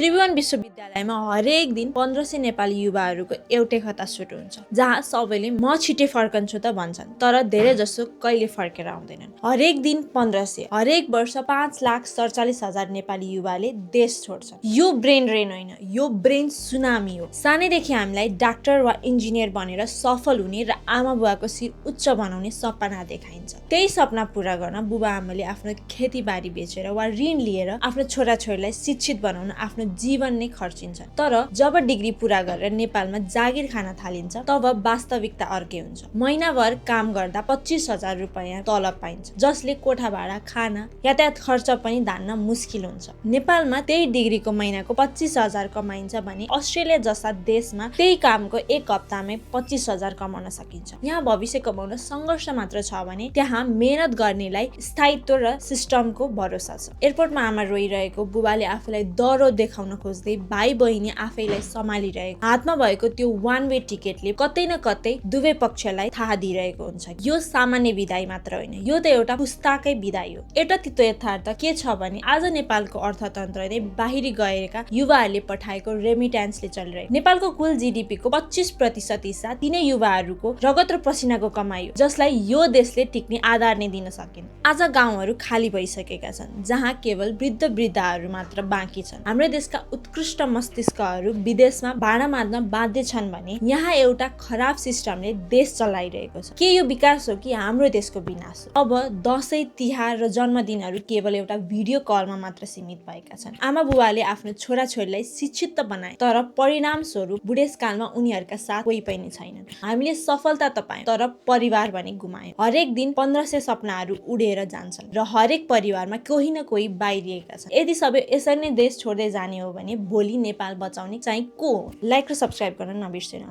त्रिभुवन विश्वविद्यालयमा हरेक दिन 1500 नेपाली युवाहरूको एउटै खता सुरु हुन्छ, जहाँ सबैले म छिटे फर्कन्छु त भन्छन्, तर धेरै जसो कहिले फर्केर आउँदैनन्। हरेक दिन 1500, हरेक वर्ष 5,47,000 नेपाली युवाले देश छोड्छन्। यो ब्रेन ड्रेन होइन, यो ब्रेन सुनामी हो। सानैदेखि हामीलाई डाक्टर वा इन्जिनियर बनेर सफल हुने र आमा बुवाको शिर उच्च बनाउने सपना देखाइन्छ। त्यही सपना पूरा गर्न बुबा आमाले आफ्नो खेतीबारी बेचेर वा ऋण लिएर आफ्नो छोराछोरीलाई शिक्षित बनाउन आफ्नो जीवन नै खर्चिन्छ। तर जब डिग्री पूरा गरेर नेपालमा जागिर खान थालिन्छ, तब वास्तविकता अर्कै हुन्छ। महिनाभर काम गर्दा 25,000 रुपैयाँ तलब पाइन्छ, जसले कोठा भाडा, खाना, यातायात खर्च पनि धान्न मुस्किल हुन्छ। नेपालमा त्यही डिग्रीको महिनाको 25,000 कमाइन्छ भने अस्ट्रेलिया जस्ता देशमा त्यही कामको एक हप्तामै 25,000 कमाउन सकिन्छ। यहाँ भविष्य कमाउन सङ्घर्ष मात्र छ भने त्यहाँ मेहनत गर्नेलाई स्थायित्व र सिस्टमको भरोसा छ। एयरपोर्टमा आमा रोइरहेको, बुबाले आफूलाई डरो देखाउन खोज्दै भाइ बहिनी आफैलाई सम्हालिरहेको, हातमा भएको त्यो वान वे टिकटले कतै न कतै दुवै पक्षलाई थाहा दिइरहेको हुन्छ। यो सामान्य विदाई मात्र होइन, यो त एउटा पुस्ताकै विदाई हो। एउटा तितो यथार्थ के छ भने आज नेपालको अर्थतन्त्र नै बाहिरी गएका युवाहरूले पठाएको रेमिट्यान्सले चलिरहेको। नेपालको कुल जीडीपी को 25% हिस्सा तिनै युवाहरूको रगत र पसिनाको कमाइ हो, जसलाई यो देशले टिक्ने आधार नै दिन सकेन। आज गाउँहरू खाली भइसकेका छन्, जहाँ केवल वृद्ध वृद्धाहरू मात्र बाँकी छन्। हाम्रो देशका उत्कृष्ट मस्तिष्कहरू विदेशमा भाडा मार्न बाध्य छन् भने यहाँ एउटा खराब सिस्टमले देश चलाइरहेको छ। के यो विकास हो कि हाम्रो देशको विनाश हो? अब दशैं, तिहार र जन्मदिनहरू केवल एउटा भिडियो कलमा मात्र सीमित भएका छन्। आमा बुबाले आफ्नो छोराछोरीलाई शिक्षित त बनाए, तर परिणाम स्वरूप बुढेसकालमा उनीहरूका साथ कोही पनि छैनन्। हामीले सफलता त पायौं, तर परिवार भने गुमायौं। हरेक दिन 1500 सपनाहरू उडेर जान्छन् र हरेक परिवारमा कोही न कोही बाहिरिएका छन्। यदि सबै यसरी नै देश छोड्दै जाने हो भने भोलि नेपाल बचाउने चाहिँ को हो? लाइक र सब्स्क्राइब गर्न नबिर्सिनु।